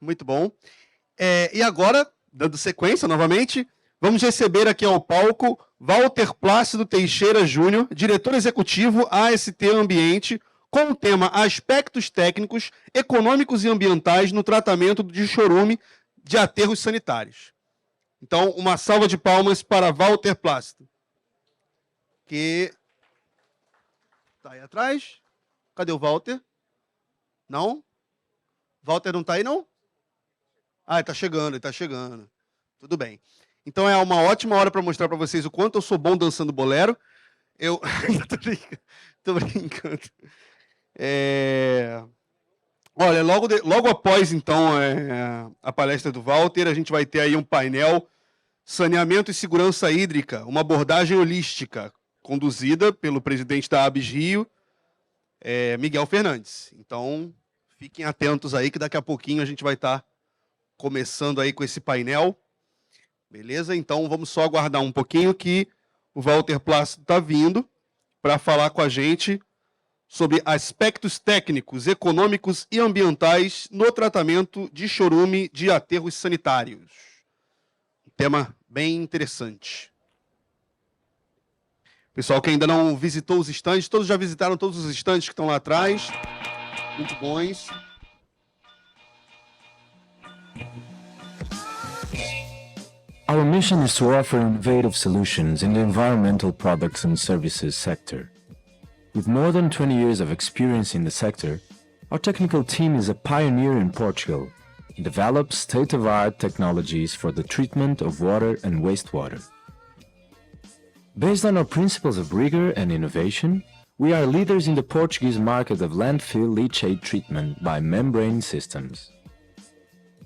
muito bom. E agora, dando sequência novamente, vamos receber aqui ao palco Walter Plácido Teixeira Júnior, diretor executivo AST Ambiente, com o tema Aspectos Técnicos, Econômicos e Ambientais no Tratamento de Chorume de Aterros Sanitários. Então, uma salva de palmas para Walter Plácido. Que está aí atrás. Cadê o Walter? Não? Walter não está aí, não? Ah, ele está chegando, ele está chegando. Tudo bem. Então é uma ótima hora para mostrar para vocês o quanto eu sou bom dançando bolero. Eu tô brincando. Olha, logo após, então, a palestra do Walter, a gente vai ter aí um painel Saneamento e Segurança Hídrica, uma abordagem holística, conduzida pelo presidente da ABS Rio, Miguel Fernandes. Então, fiquem atentos aí, que daqui a pouquinho a gente vai estar começando aí com esse painel. Beleza? Então, vamos só aguardar um pouquinho que o Walter Plácido está vindo para falar com a gente sobre aspectos técnicos, econômicos e ambientais no tratamento de chorume de aterros sanitários. Um tema bem interessante. Pessoal que ainda não visitou os estandes, todos já visitaram todos os estandes que estão lá atrás. Muito bons. Our mission is to offer innovative solutions in the environmental products and services sector. With more than 20 years of experience in the sector, our technical team is a pioneer in Portugal and develops state-of-the-art technologies for the treatment of water and wastewater. Based on our principles of rigor and innovation, we are leaders in the Portuguese market of landfill leachate treatment by membrane systems.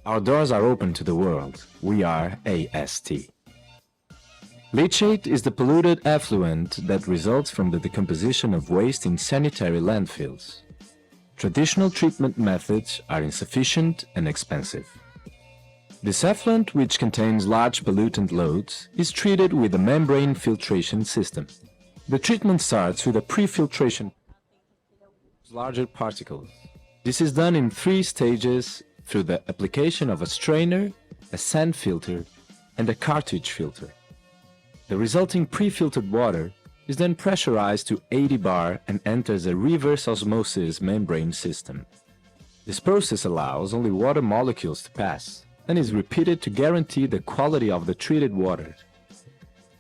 Our doors are open to the world. We are AST. Leachate is the polluted effluent that results from the decomposition of waste in sanitary landfills. Traditional treatment methods are insufficient and expensive. This effluent, which contains large pollutant loads, is treated with a membrane filtration system. The treatment starts with a pre-filtration of larger particles. This is done in 3 stages through the application of a strainer, a sand filter, and a cartridge filter. The resulting pre-filtered water is then pressurized to 80 bar and enters a reverse osmosis membrane system. This process allows only water molecules to pass and is repeated to guarantee the quality of the treated water.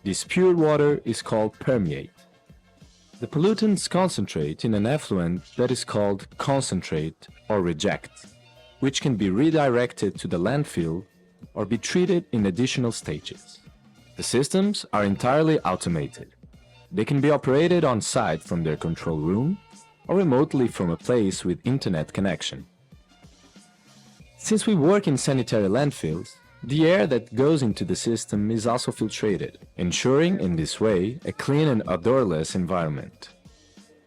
This pure water is called permeate. The pollutants concentrate in an effluent that is called concentrate or reject, which can be redirected to the landfill or be treated in additional stages. The systems are entirely automated. They can be operated on site from their control room or remotely from a place with internet connection. Since we work in sanitary landfills, the air that goes into the system is also filtrated, ensuring in this way a clean and odorless environment.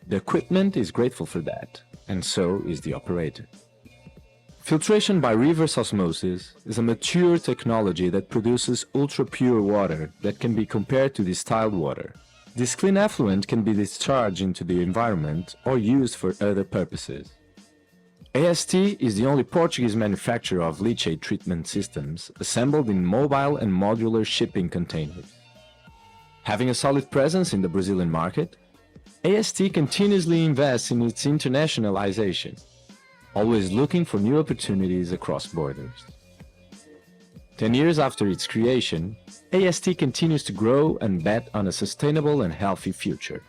The equipment is grateful for that, and so is the operator. Filtration by reverse osmosis is a mature technology that produces ultra-pure water that can be compared to distilled water. This clean effluent can be discharged into the environment or used for other purposes. AST is the only Portuguese manufacturer of leachate treatment systems assembled in mobile and modular shipping containers. Having a solid presence in the Brazilian market, AST continuously invests in its internationalization, always looking for new opportunities across borders. 10 years after its creation, AST continues to grow and bet on a sustainable and healthy future.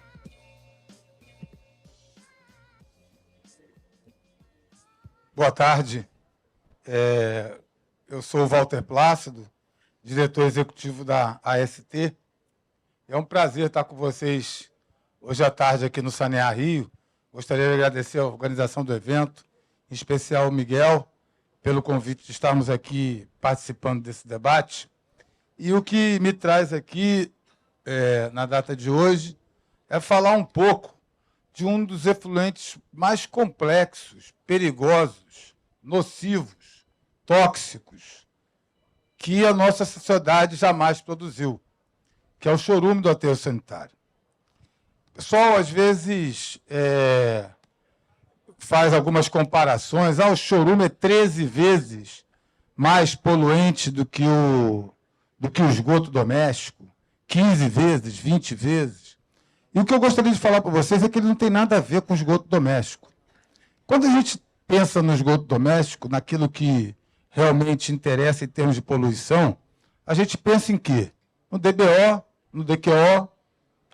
Boa tarde, eu sou o Walter Plácido, diretor executivo da AST. É um prazer estar com vocês hoje à tarde aqui no Sanear Rio. Gostaria de agradecer a organização do evento, em especial o Miguel, pelo convite de estarmos aqui participando desse debate. E o que me traz aqui, na data de hoje, é falar um pouco de um dos efluentes mais complexos, perigosos, nocivos, tóxicos, que a nossa sociedade jamais produziu, que é o chorume do aterro sanitário. O pessoal, às vezes, faz algumas comparações. O chorume é 13 vezes mais poluente do que o esgoto doméstico, 15 vezes, 20 vezes. E o que eu gostaria de falar para vocês é que ele não tem nada a ver com o esgoto doméstico. Quando a gente pensa no esgoto doméstico, naquilo que realmente interessa em termos de poluição, a gente pensa em quê? No DBO, no DQO.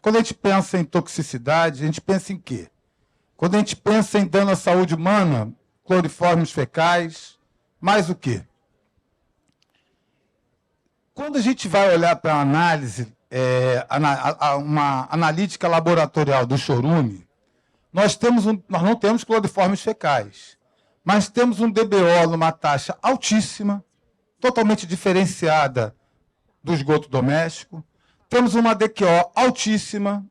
Quando a gente pensa em toxicidade, a gente pensa em quê? Quando a gente pensa em dano à saúde humana, cloriformes fecais, mais o quê? Quando a gente vai olhar para a análise, uma analítica laboratorial do chorume, nós não temos cloriformes fecais, mas temos um DBO numa taxa altíssima, totalmente diferenciada do esgoto doméstico. Temos uma DQO altíssima,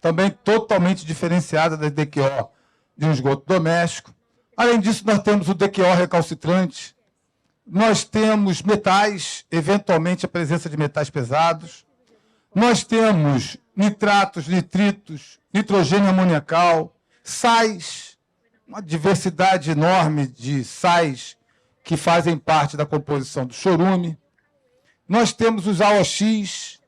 também totalmente diferenciada da DQO de um esgoto doméstico. Além disso, nós temos o DQO recalcitrante, nós temos metais, eventualmente a presença de metais pesados, nós temos nitratos, nitritos, nitrogênio amoniacal, sais, uma diversidade enorme de sais que fazem parte da composição do chorume. Nós temos os AOX,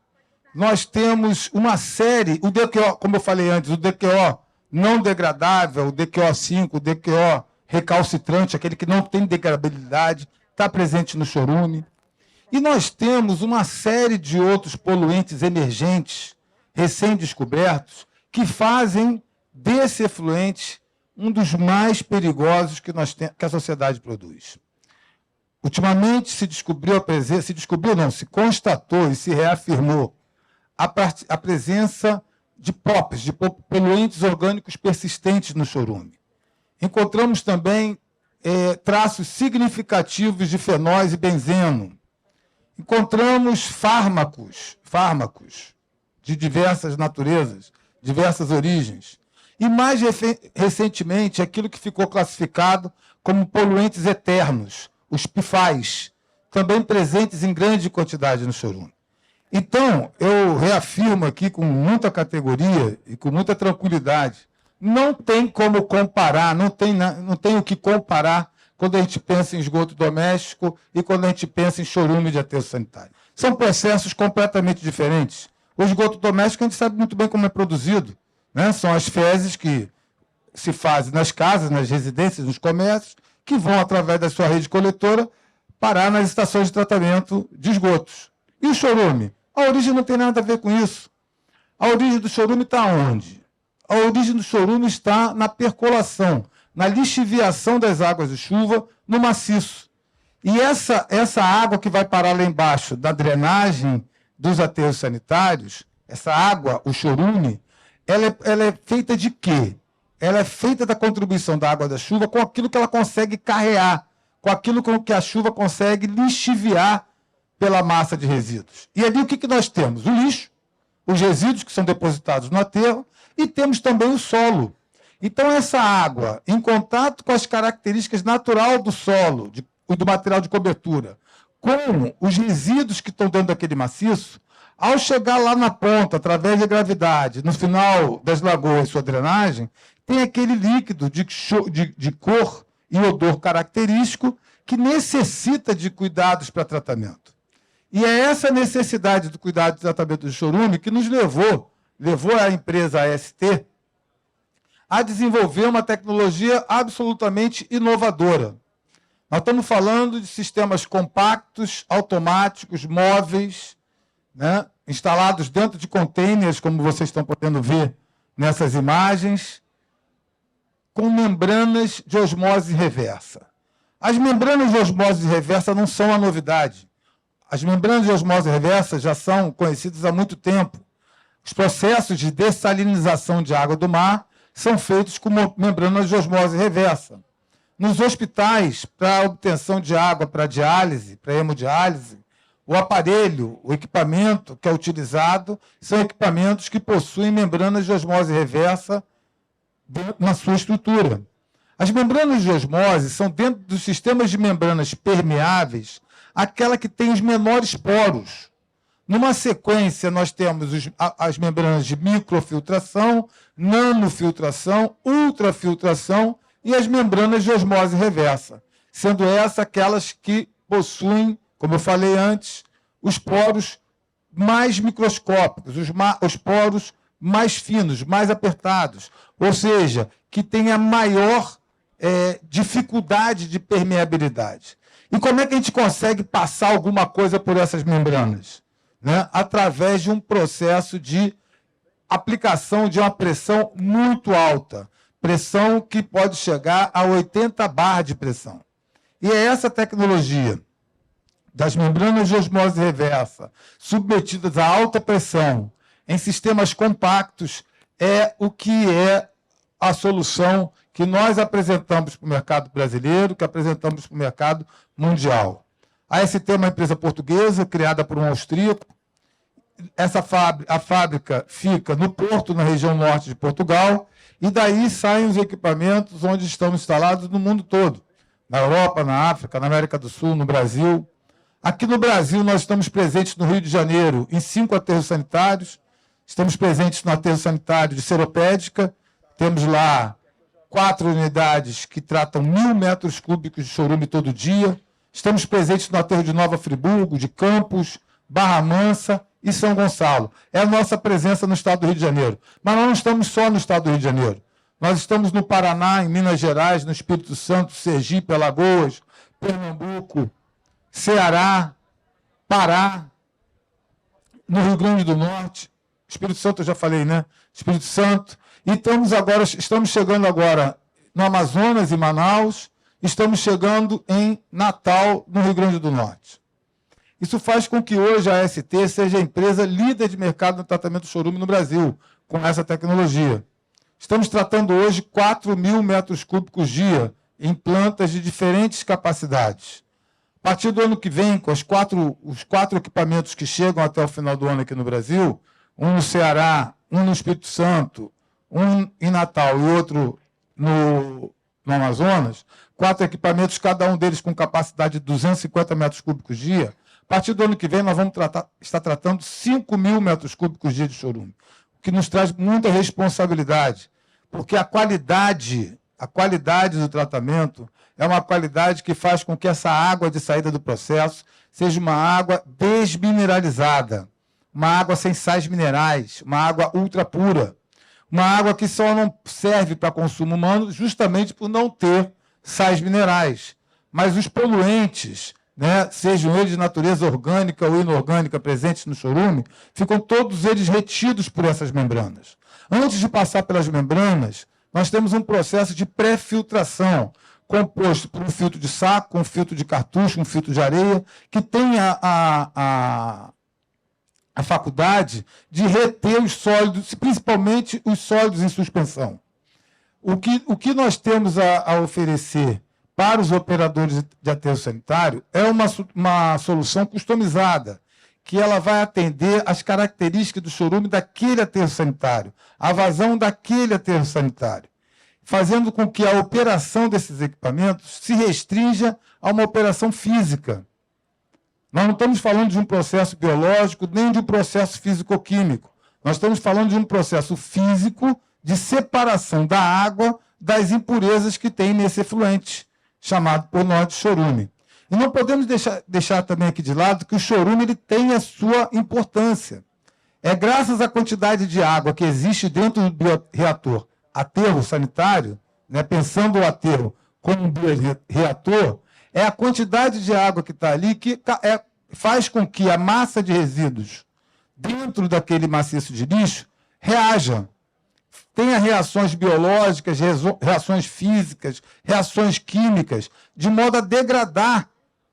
nós temos uma série, o DQO, como eu falei antes, o DQO não degradável, o DQO5, o DQO recalcitrante, aquele que não tem degradabilidade, está presente no chorume. E nós temos uma série de outros poluentes emergentes, recém-descobertos, que fazem desse efluente um dos mais perigosos que a sociedade produz. Ultimamente se constatou e se reafirmou a presença de POPs, de poluentes orgânicos persistentes no chorume. Encontramos também traços significativos de fenóis e benzeno. Encontramos fármacos de diversas naturezas, diversas origens. E, mais recentemente, aquilo que ficou classificado como poluentes eternos, os PFAS, também presentes em grande quantidade no chorume. Então, eu reafirmo aqui com muita categoria e com muita tranquilidade, não tem como comparar, não tem o que comparar quando a gente pensa em esgoto doméstico e quando a gente pensa em chorume de aterro sanitário. São processos completamente diferentes. O esgoto doméstico a gente sabe muito bem como é produzido, né? São as fezes que se fazem nas casas, nas residências, nos comércios, que vão, através da sua rede coletora, parar nas estações de tratamento de esgotos. E o chorume? A origem não tem nada a ver com isso. A origem do chorume está onde? A origem do chorume está na percolação, na lixiviação das águas de chuva no maciço. E essa água que vai parar lá embaixo da drenagem dos aterros sanitários, essa água, o chorume, ela é feita de quê? Ela é feita da contribuição da água da chuva com aquilo que ela consegue carrear, com aquilo que a chuva consegue lixiviar pela massa de resíduos. E ali o que nós temos? O lixo, os resíduos que são depositados no aterro, e temos também o solo. Então, essa água, em contato com as características naturais do solo, do material de cobertura, com os resíduos que estão dentro daquele maciço, ao chegar lá na ponta, através da gravidade, no final das lagoas, sua drenagem, tem aquele líquido de cor e odor característico que necessita de cuidados para tratamento. E é essa necessidade do cuidado de tratamento do chorume que nos levou a empresa AST a desenvolver uma tecnologia absolutamente inovadora. Nós estamos falando de sistemas compactos, automáticos, móveis, né, instalados dentro de containers, como vocês estão podendo ver nessas imagens, com membranas de osmose reversa. As membranas de osmose reversa não são a novidade. As membranas de osmose reversa já são conhecidas há muito tempo. Os processos de dessalinização de água do mar são feitos com membranas de osmose reversa. Nos hospitais, para a obtenção de água para diálise, para hemodiálise, o aparelho, o equipamento que é utilizado são equipamentos que possuem membranas de osmose reversa na sua estrutura. As membranas de osmose são, dentro dos sistemas de membranas permeáveis, aquela que tem os menores poros. Numa sequência, nós temos as membranas de microfiltração, nanofiltração, ultrafiltração e as membranas de osmose reversa, sendo essas aquelas que possuem, como eu falei antes, os poros mais microscópicos, os poros mais finos, mais apertados, ou seja, que tem a maior dificuldade de permeabilidade. E como é que a gente consegue passar alguma coisa por essas membranas? Né? Através de um processo de aplicação de uma pressão muito alta, pressão que pode chegar a 80 bar de pressão. E é essa tecnologia das membranas de osmose reversa, submetidas a alta pressão, em sistemas compactos, é o que é a solução que nós apresentamos para o mercado brasileiro, que apresentamos para o mercado mundial. A AST é uma empresa portuguesa, criada por um austríaco. A fábrica fica no Porto, na região norte de Portugal, e daí saem os equipamentos onde estão instalados no mundo todo, na Europa, na África, na América do Sul, no Brasil. Aqui no Brasil, nós estamos presentes no Rio de Janeiro em 5 aterros sanitários, estamos presentes no aterro sanitário de Seropédica, temos lá 4 unidades que tratam 1.000 metros cúbicos de chorume todo dia, estamos presentes no aterro de Nova Friburgo, de Campos, Barra Mansa e São Gonçalo. É a nossa presença no estado do Rio de Janeiro. Mas nós não estamos só no estado do Rio de Janeiro. Nós estamos no Paraná, em Minas Gerais, no Espírito Santo, Sergipe, Alagoas, Pernambuco, Ceará, Pará, no Rio Grande do Norte, Espírito Santo eu já falei, né? Espírito Santo. E estamos chegando agora no Amazonas e Manaus, estamos chegando em Natal, no Rio Grande do Norte. Isso faz com que hoje a AST seja a empresa líder de mercado no tratamento do chorume no Brasil, com essa tecnologia. Estamos tratando hoje 4.000 metros cúbicos dia em plantas de diferentes capacidades. A partir do ano que vem, com os quatro equipamentos que chegam até o final do ano aqui no Brasil, um no Ceará, um no Espírito Santo, um em Natal e outro no Amazonas, 4 equipamentos, cada um deles com capacidade de 250 metros cúbicos dia. A partir do ano que vem, nós vamos estar tratando 5.000 metros cúbicos dia de chorume, o que nos traz muita responsabilidade, porque a qualidade do tratamento é uma qualidade que faz com que essa água de saída do processo seja uma água desmineralizada, uma água sem sais minerais, uma água ultra pura, uma água que só não serve para consumo humano justamente por não ter sais minerais. Mas os poluentes, né, sejam eles de natureza orgânica ou inorgânica presentes no chorume, ficam todos eles retidos por essas membranas. Antes de passar pelas membranas, nós temos um processo de pré-filtração, composto por um filtro de saco, um filtro de cartucho, um filtro de areia, que tem a faculdade de reter os sólidos, principalmente os sólidos em suspensão. O que nós temos a oferecer para os operadores de aterro sanitário é uma solução customizada, que ela vai atender às características do chorume daquele aterro sanitário, a vazão daquele aterro sanitário, fazendo com que a operação desses equipamentos se restrinja a uma operação física. Nós não estamos falando de um processo biológico, nem de um processo físico-químico. Nós estamos falando de um processo físico de separação da água das impurezas que tem nesse efluente, chamado por nós de chorume. E não podemos deixar também aqui de lado que o chorume ele tem a sua importância. É graças à quantidade de água que existe dentro do bioreator, aterro sanitário, né, pensando o aterro como um bioreator, é a quantidade de água que está ali que faz com que a massa de resíduos dentro daquele maciço de lixo reaja. Tenha reações biológicas, reações físicas, reações químicas, de modo a degradar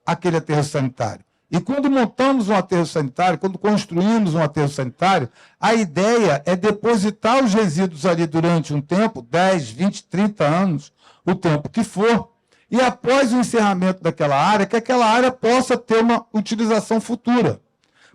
aquele aterro sanitário. E quando montamos um aterro sanitário, quando construímos um aterro sanitário, a ideia é depositar os resíduos ali durante um tempo, 10, 20, 30 anos, o tempo que for, e após o encerramento daquela área, que aquela área possa ter uma utilização futura.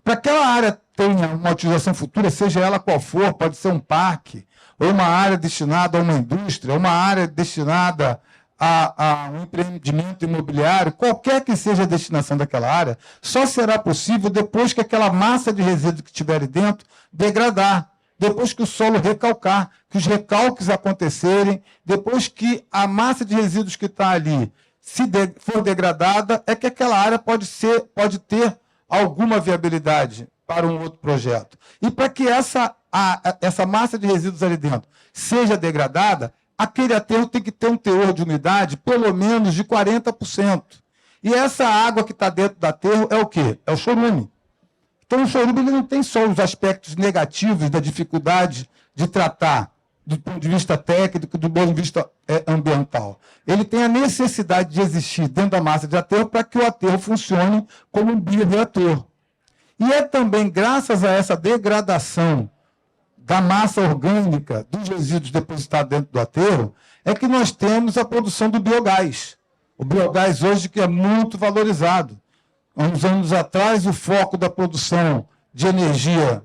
Para que aquela área tenha uma utilização futura, seja ela qual for, pode ser um parque, ou uma área destinada a uma indústria, ou uma área destinada a um empreendimento imobiliário, qualquer que seja a destinação daquela área, só será possível depois que aquela massa de resíduo que estiver ali dentro degradar. depois que o solo recalcar, que os recalques acontecerem, depois que a massa de resíduos que está ali for degradada, é que aquela área pode ter alguma viabilidade para um outro projeto. E para que essa massa de resíduos ali dentro seja degradada, aquele aterro tem que ter um teor de umidade pelo menos de 40%. E essa água que está dentro do aterro é o quê? É o chorume. Então, o chorume ele não tem só os aspectos negativos da dificuldade de tratar, do ponto de vista técnico, do ponto de vista ambiental. Ele tem a necessidade de existir dentro da massa de aterro para que o aterro funcione como um bioreator. E é também graças a essa degradação da massa orgânica dos resíduos depositados dentro do aterro é que nós temos a produção do biogás. O biogás hoje que é muito valorizado. Há uns anos atrás, o foco da produção de energia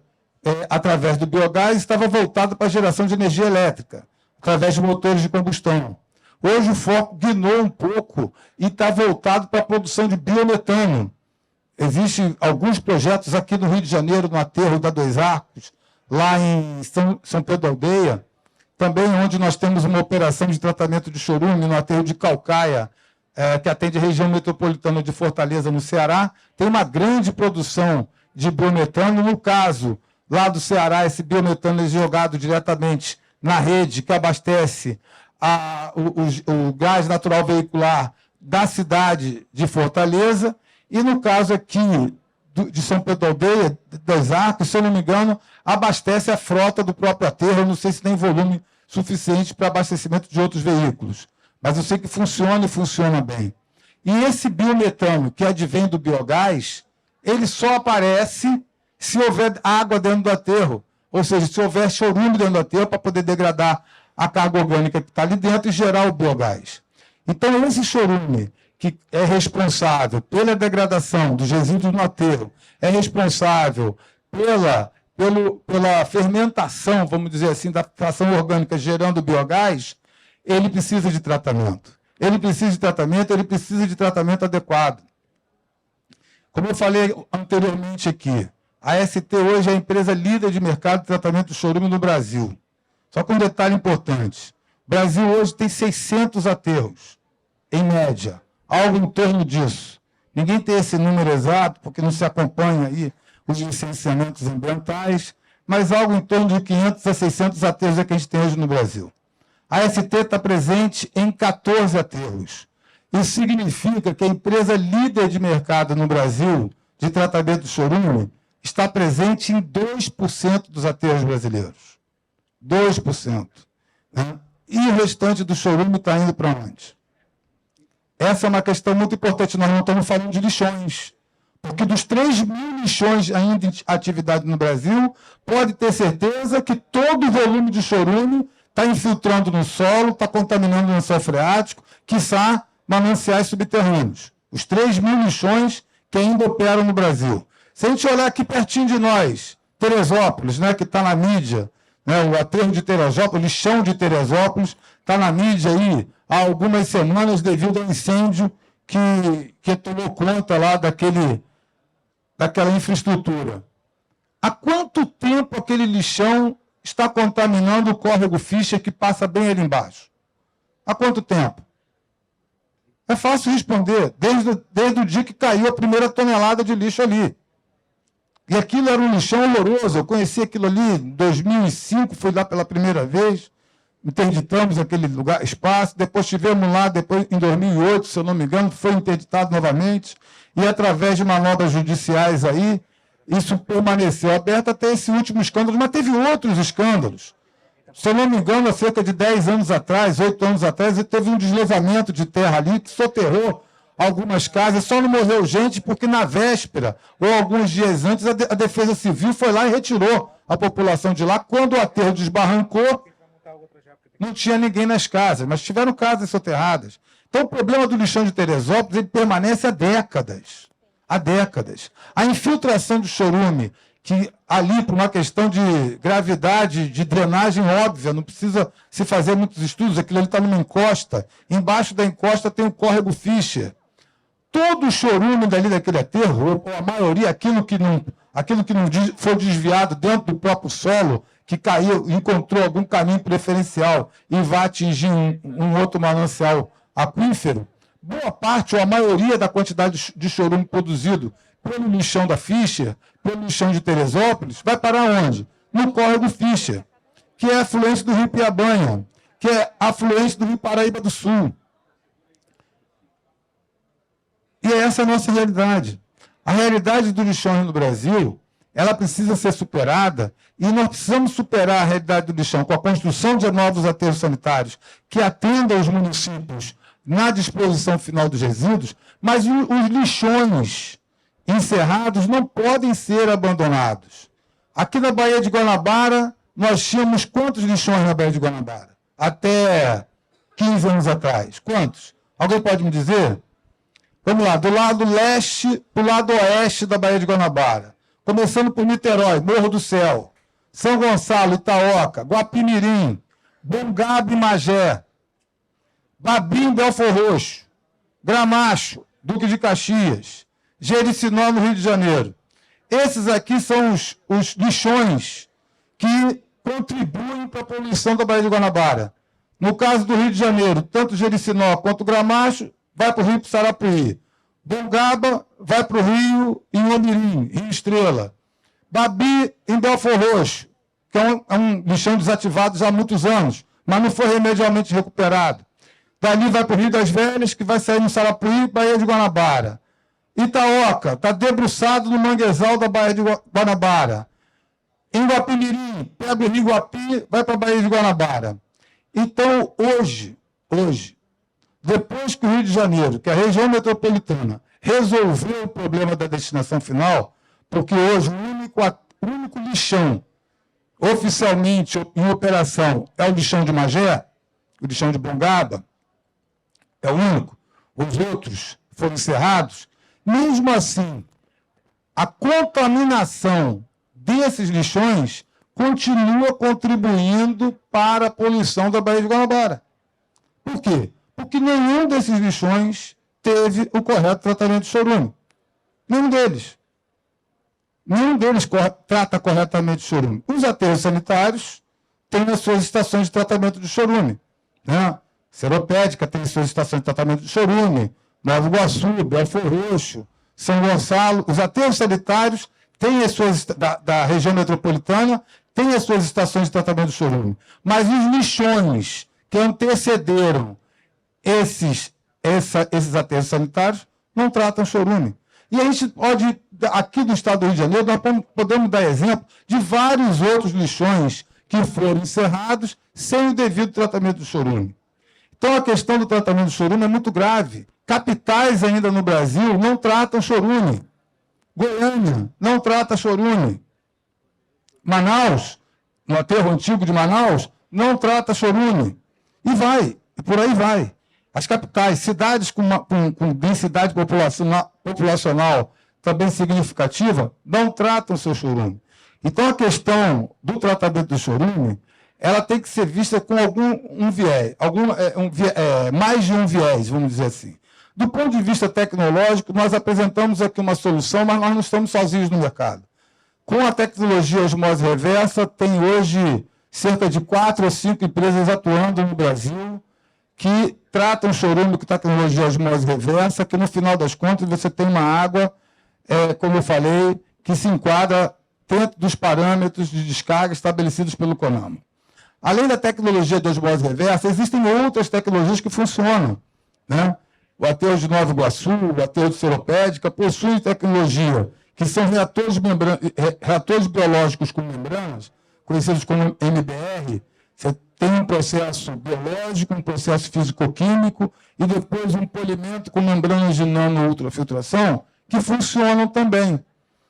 através do biogás estava voltado para a geração de energia elétrica, através de motores de combustão. Hoje o foco guinou um pouco e está voltado para a produção de biometano. Existem alguns projetos aqui no Rio de Janeiro, no aterro da Dois Arcos, lá em São Pedro da Aldeia, também onde nós temos uma operação de tratamento de chorume no aterro de Calcaia, que atende a região metropolitana de Fortaleza, no Ceará, tem uma grande produção de biometano. No caso, lá do Ceará, esse biometano é jogado diretamente na rede que abastece o gás natural veicular da cidade de Fortaleza. E no caso aqui de São Pedro da Aldeia, Dois Arcos, se eu não me engano, abastece a frota do próprio aterro. Eu não sei se tem volume suficiente para abastecimento de outros veículos. Mas eu sei que funciona e funciona bem. E esse biometano que advém do biogás, ele só aparece se houver água dentro do aterro. Ou seja, se houver chorume dentro do aterro para poder degradar a carga orgânica que está ali dentro e gerar o biogás. Então, esse chorume, que é responsável pela degradação dos resíduos no aterro, é responsável pela fermentação, vamos dizer assim, da fração orgânica gerando biogás, ele precisa de tratamento. Ele precisa de tratamento, ele precisa de tratamento adequado. Como eu falei anteriormente aqui, a ST hoje é a empresa líder de mercado de tratamento de chorume no Brasil. Só com um detalhe importante. O Brasil hoje tem 600 aterros, em média, algo em torno disso. Ninguém tem esse número exato, porque não se acompanha aí os licenciamentos ambientais, mas algo em torno de 500 a 600 aterros é que a gente tem hoje no Brasil. A ST está presente em 14 aterros. Isso significa que a empresa líder de mercado no Brasil de tratamento de chorume está presente em 2% dos aterros brasileiros. 2%. Né? E o restante do chorume está indo para onde? Essa é uma questão muito importante. Nós não estamos falando de lixões. Porque dos 3.000 lixões ainda em atividade no Brasil, pode ter certeza que todo o volume de chorume está infiltrando no solo, está contaminando o lençol freático, quiçá mananciais subterrâneos. Os 3.000 lixões que ainda operam no Brasil. Se a gente olhar aqui pertinho de nós, Teresópolis, né, que está na mídia, né, o aterro de Teresópolis, o lixão de Teresópolis, está na mídia aí há algumas semanas devido ao incêndio que tomou conta lá daquela infraestrutura. Há quanto tempo aquele lixão está contaminando o córrego Fischer que passa bem ali embaixo? Há quanto tempo? É fácil responder. Desde o dia que caiu a primeira tonelada de lixo ali. E aquilo era um lixão horroroso. Eu conheci aquilo ali em 2005, fui lá pela primeira vez, interditamos aquele espaço, depois estivemos lá, depois em 2008, se eu não me engano, foi interditado novamente, e através de manobras judiciais aí, isso permaneceu aberto até esse último escândalo, mas teve outros escândalos. Se eu não me engano, há cerca de 10 anos atrás, 8 anos atrás, teve um deslizamento de terra ali que soterrou algumas casas, só não morreu gente porque na véspera, ou alguns dias antes, a Defesa Civil foi lá e retirou a população de lá. Quando o aterro desbarrancou, não tinha ninguém nas casas, mas tiveram casas soterradas. Então o problema do lixão de Teresópolis ele permanece há décadas. Há décadas. A infiltração do chorume, que ali, por uma questão de gravidade, de drenagem óbvia, não precisa se fazer muitos estudos, aquilo ali está numa encosta, embaixo da encosta tem o córrego Fischer. Todo o chorume dali daquele aterro, ou a maioria, aquilo que não for desviado dentro do próprio solo, que caiu, encontrou algum caminho preferencial e vai atingir um outro manancial aquífero, boa parte ou a maioria da quantidade de chorume produzido pelo lixão da Fischer, pelo lixão de Teresópolis, vai parar onde? No córrego Fischer, que é afluente do Rio Piabanha, que é afluente do Rio Paraíba do Sul. E essa é a nossa realidade. A realidade do lixão no Brasil, ela precisa ser superada, e nós precisamos superar a realidade do lixão com a construção de novos aterros sanitários que atendam os municípios na disposição final dos resíduos, mas os lixões encerrados não podem ser abandonados. Aqui na Baía de Guanabara, nós tínhamos quantos lixões na Baía de Guanabara? Até 15 anos atrás. Quantos? Alguém pode me dizer? Vamos lá, do lado leste para o lado oeste da Baía de Guanabara. Começando por Niterói, Morro do Céu, São Gonçalo, Itaoca, Guapimirim, Bongaba e Magé, Babim, Belfor Roxo, Gramacho, Duque de Caxias, Jericinó, no Rio de Janeiro. Esses aqui são os lixões que contribuem para a poluição da Baía de Guanabara. No caso do Rio de Janeiro, tanto Jericinó quanto Gramacho vai para o Rio Sarapuí. Bongaba vai para o Rio Inhomirim, Rio Estrela. Babi em Belfor Roxo, que é um lixão desativado já há muitos anos, mas não foi remedialmente recuperado. Dali vai para o Rio das Velhas, que vai sair no Sarapuí, Baía de Guanabara. Itaoca está debruçado no manguezal da Baía de Guanabara. Em Guapimirim, pega o Rio Guapi, vai para a Baía de Guanabara. Então, hoje, depois que o Rio de Janeiro, que é a região metropolitana, resolveu o problema da destinação final, porque hoje o único lixão oficialmente em operação é o lixão de Magé, o lixão de Bongaba, é o único, os outros foram encerrados. Mesmo assim, a contaminação desses lixões continua contribuindo para a poluição da Baía de Guanabara. Por quê? Porque nenhum desses lixões teve o correto tratamento de chorume. Nenhum deles. Nenhum deles trata corretamente de chorume. Os aterros sanitários têm as suas estações de tratamento de chorume. Né? Seropédica tem as suas estações de tratamento de chorume. Nova Iguaçu, Belfor Roxo, São Gonçalo. Os aterros sanitários têm as suas, da região metropolitana, têm as suas estações de tratamento de chorume. Mas os lixões que antecederam esses aterros sanitários não tratam chorume. E a gente pode, aqui do estado do Rio de Janeiro, nós podemos dar exemplo de vários outros lixões que foram encerrados sem o devido tratamento do chorume. Então a questão do tratamento do chorume é muito grave. Capitais ainda no Brasil não tratam chorume. Goiânia não trata chorume. Manaus, no aterro antigo de Manaus, não trata chorume. E vai, e por aí vai. As capitais, cidades com densidade populacional também significativa, não tratam seu chorume. Então, a questão do tratamento do chorume, ela tem que ser vista com mais de um viés, vamos dizer assim. Do ponto de vista tecnológico, nós apresentamos aqui uma solução, mas nós não estamos sozinhos no mercado. Com a tecnologia osmose reversa, tem hoje cerca de 4 ou 5 empresas atuando no Brasil que tratam chorume com tecnologia osmose reversa, que no final das contas você tem uma água, como eu falei, que se enquadra dentro dos parâmetros de descarga estabelecidos pelo CONAMA. Além da tecnologia de osmose reversa, existem outras tecnologias que funcionam. Né? O aterro de Nova Iguaçu, o aterro de Seropédica, possuem tecnologia que são reatores biológicos com membranas, conhecidos como MBR. Você tem um processo biológico, um processo físico-químico e depois um polimento com membranas de nano-ultrafiltração que funcionam também.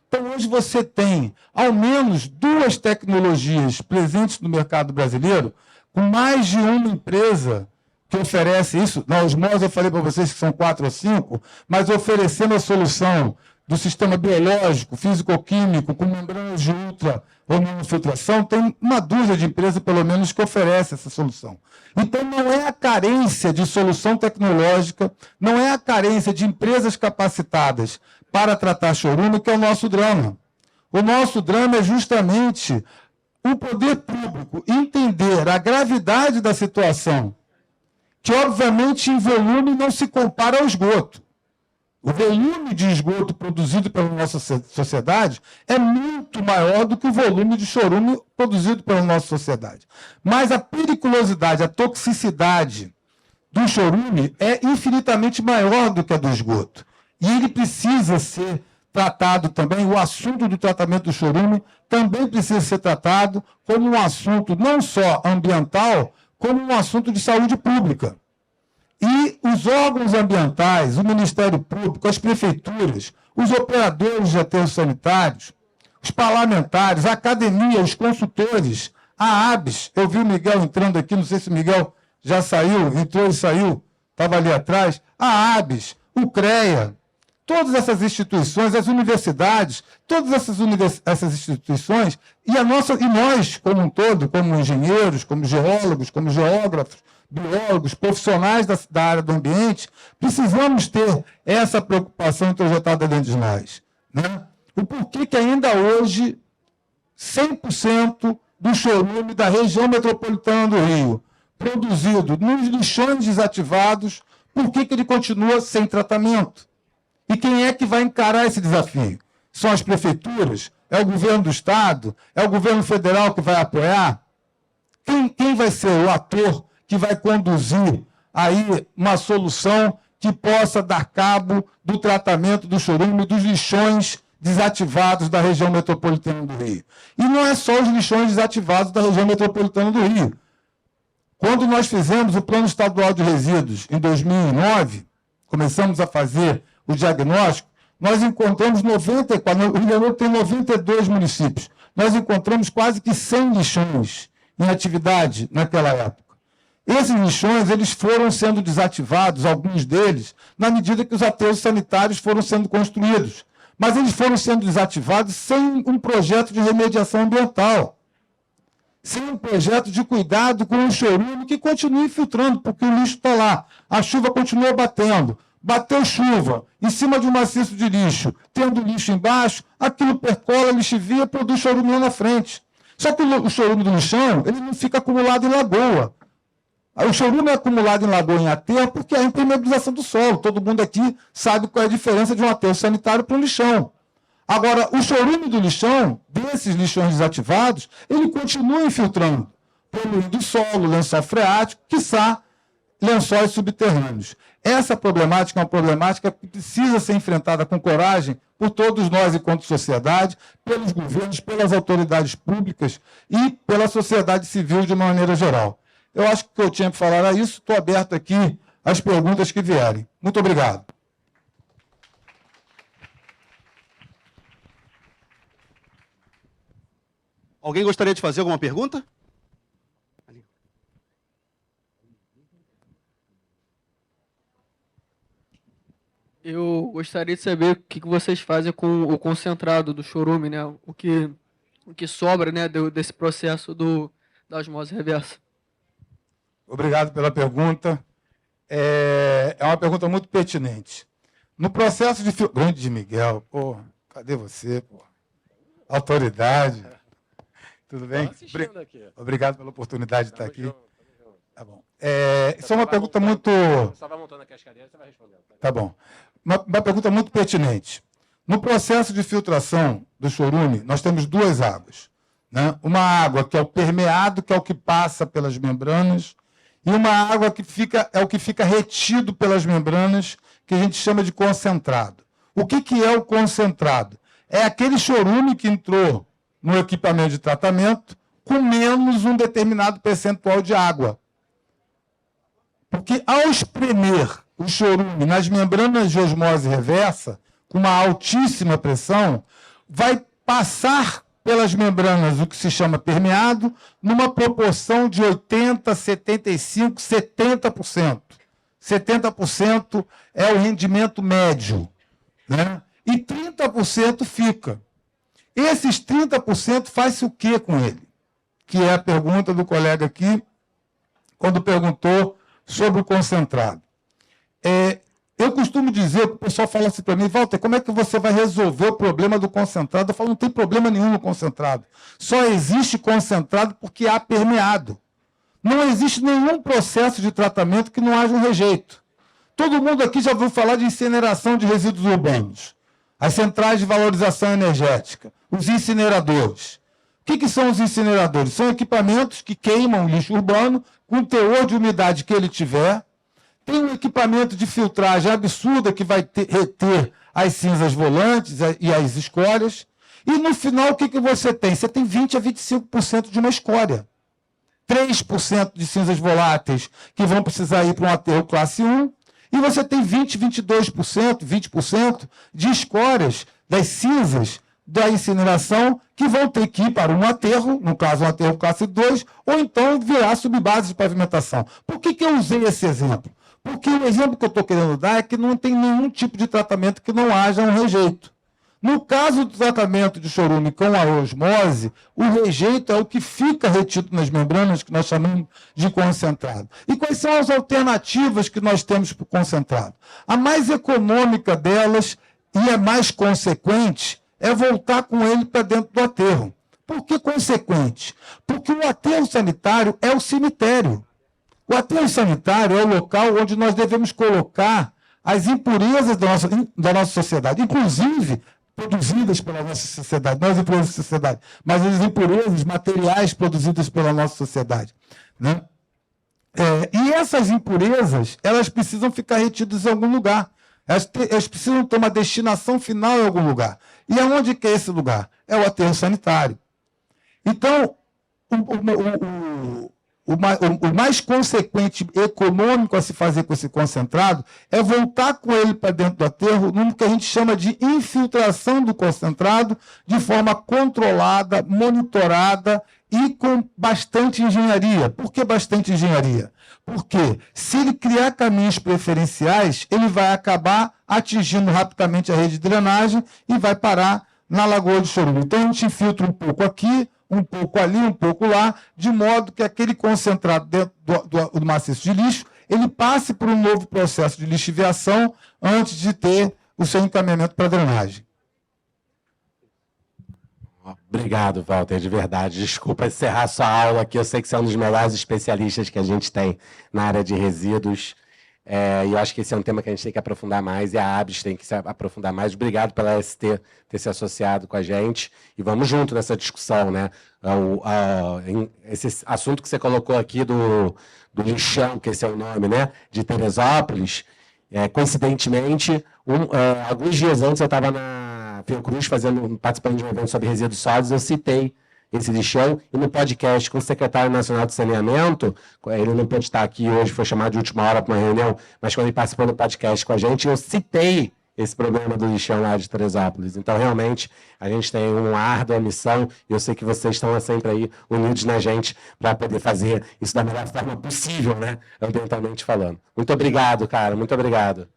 Então, hoje você tem, ao menos, 2 tecnologias presentes no mercado brasileiro, com mais de uma empresa que oferece isso. Na osmose, eu falei para vocês que são 4 ou 5, mas oferecendo a solução do sistema biológico, físico-químico, com membranas de ultra ou nanofiltração, tem uma dúzia de empresas, pelo menos, que oferece essa solução. Então, não é a carência de solução tecnológica, não é a carência de empresas capacitadas para tratar chorume que é o nosso drama. O nosso drama é justamente o poder público entender a gravidade da situação, que obviamente em volume não se compara ao esgoto. O volume de esgoto produzido pela nossa sociedade é muito maior do que o volume de chorume produzido pela nossa sociedade. Mas a periculosidade, a toxicidade do chorume é infinitamente maior do que a do esgoto. E ele precisa ser tratado também, o assunto do tratamento do chorume também precisa ser tratado como um assunto não só ambiental, como um assunto de saúde pública. E os órgãos ambientais, o Ministério Público, as prefeituras, os operadores de aterros sanitários, os parlamentares, a academia, os consultores, a ABS, eu vi o Miguel entrando aqui, não sei se o Miguel já saiu, entrou e saiu, estava ali atrás, a ABS, o CREA, todas essas instituições, as universidades, todas essas instituições, e nós, como um todo, como engenheiros, como geólogos, como geógrafos, biólogos, profissionais da área do ambiente, precisamos ter essa preocupação introjetada dentro de nós. Né? O porquê que ainda hoje 100% do chorume da região metropolitana do Rio, produzido nos lixões desativados, por que ele continua sem tratamento? E quem é que vai encarar esse desafio? São as prefeituras? É o governo do Estado? É o governo federal que vai apoiar? Quem vai ser o ator que vai conduzir aí uma solução que possa dar cabo do tratamento do chorume dos lixões desativados da região metropolitana do Rio? E não é só os lixões desativados da região metropolitana do Rio. Quando nós fizemos o Plano Estadual de Resíduos, em 2009, começamos a fazer o diagnóstico, nós encontramos 94, o Rio de Janeiro tem 92 municípios, nós encontramos quase que 100 lixões em atividade naquela época. Esses lixões eles foram sendo desativados, alguns deles, na medida que os aterros sanitários foram sendo construídos. Mas eles foram sendo desativados sem um projeto de remediação ambiental, sem um projeto de cuidado com o chorume que continue filtrando, porque o lixo está lá. A chuva continua batendo. Bateu chuva em cima de um maciço de lixo, tendo lixo embaixo, aquilo percola, lixivia, produz chorume lá na frente. Só que o chorume do lixão ele não fica acumulado em lagoa. O chorume é acumulado em lagoa em aterro porque é a impermeabilização do solo. Todo mundo aqui sabe qual é a diferença de um aterro sanitário para um lixão. Agora, o chorume do lixão, desses lixões desativados, ele continua infiltrando, poluindo o solo, lençol freático, quiçá lençóis subterrâneos. Essa problemática é uma problemática que precisa ser enfrentada com coragem por todos nós enquanto sociedade, pelos governos, pelas autoridades públicas e pela sociedade civil de uma maneira geral. Eu acho que o que eu tinha que falar era isso. Estou aberto aqui às perguntas que vierem. Muito obrigado. Alguém gostaria de fazer alguma pergunta? Eu gostaria de saber o que vocês fazem com o concentrado do chorume, né? O que sobra, né, desse processo da osmose reversa. Obrigado pela pergunta. É uma pergunta muito pertinente. No processo de... Grande Miguel, pô, cadê você, pô? Autoridade. Tudo bem? Obrigado pela oportunidade de estar aqui. Tá bom. Isso é uma pergunta muito... Só vai montando aqui as cadeiras, você vai respondendo. Tá bom. Uma pergunta muito pertinente. No processo de filtração do chorume, nós temos duas águas. Né? Uma água que é o permeado, que é o que passa pelas membranas, e uma água que é o que fica retido pelas membranas, que a gente chama de concentrado. O que é o concentrado? É aquele chorume que entrou no equipamento de tratamento com menos um determinado percentual de água. Porque ao espremer o chorume nas membranas de osmose reversa, com uma altíssima pressão, vai passar pelas membranas o que se chama permeado, numa proporção de 80%, 75%, 70%. 70% é o rendimento médio. Né? E 30% fica. Esses 30% faz-se o que com ele? Que é a pergunta do colega aqui, quando perguntou sobre o concentrado. Eu costumo dizer, o pessoal fala assim para mim, Walter, como é que você vai resolver o problema do concentrado? Eu falo, não tem problema nenhum no concentrado. Só existe concentrado porque há permeado. Não existe nenhum processo de tratamento que não haja um rejeito. Todo mundo aqui já ouviu falar de incineração de resíduos urbanos. As centrais de valorização energética, os incineradores. O que são os incineradores? São equipamentos que queimam lixo urbano com o teor de umidade que ele tiver. Tem um equipamento de filtragem absurda que vai reter as cinzas volantes e as escórias. E no final, o que você tem? Você tem 20% a 25% de uma escória. 3% de cinzas voláteis que vão precisar ir para um aterro classe 1. E você tem 20% de escórias das cinzas da incineração que vão ter que ir para um aterro, no caso um aterro classe 2, ou então virar subbase de pavimentação. Por que eu usei esse exemplo? Porque o exemplo que eu estou querendo dar é que não tem nenhum tipo de tratamento que não haja um rejeito. No caso do tratamento de chorume com a osmose, o rejeito é o que fica retido nas membranas, que nós chamamos de concentrado. E quais são as alternativas que nós temos para o concentrado? A mais econômica delas e a mais consequente é voltar com ele para dentro do aterro. Por que consequente? Porque o aterro sanitário é o cemitério. O aterro sanitário é o local onde nós devemos colocar as impurezas da nossa sociedade, inclusive produzidas pela nossa sociedade, não as impurezas da sociedade, mas as impurezas materiais produzidas pela nossa sociedade. Né? E essas impurezas, elas precisam ficar retidas em algum lugar. Elas precisam ter uma destinação final em algum lugar. E aonde que é esse lugar? É o aterro sanitário. Então, o mais consequente econômico a se fazer com esse concentrado é voltar com ele para dentro do aterro, no que a gente chama de infiltração do concentrado, de forma controlada, monitorada e com bastante engenharia. Por que bastante engenharia? Porque se ele criar caminhos preferenciais, ele vai acabar atingindo rapidamente a rede de drenagem e vai parar na Lagoa de Chorume. Então a gente infiltra um pouco aqui, um pouco ali, um pouco lá, de modo que aquele concentrado dentro do maciço de lixo, ele passe por um novo processo de lixiviação antes de ter o seu encaminhamento para a drenagem. Obrigado, Walter, de verdade. Desculpa encerrar sua aula aqui, eu sei que você é um dos melhores especialistas que a gente tem na área de resíduos. E eu acho que esse é um tema que a gente tem que aprofundar mais, e a ABS tem que se aprofundar mais. Obrigado pela ST ter se associado com a gente, e vamos junto nessa discussão, né? Esse assunto que você colocou aqui do lixão, que esse é o nome, né? De Teresópolis, coincidentemente, alguns dias antes eu estava na Fiocruz participando de um evento sobre resíduos sólidos, eu citei esse lixão, e no podcast com o secretário nacional de saneamento, ele não pôde estar aqui hoje, foi chamado de última hora para uma reunião, mas quando ele participou do podcast com a gente, eu citei esse problema do lixão lá de Teresópolis. Então, realmente, a gente tem uma árdua missão, e eu sei que vocês estão sempre aí unidos na gente para poder fazer isso da melhor forma possível, né? Ambientalmente falando. Muito obrigado, cara, muito obrigado.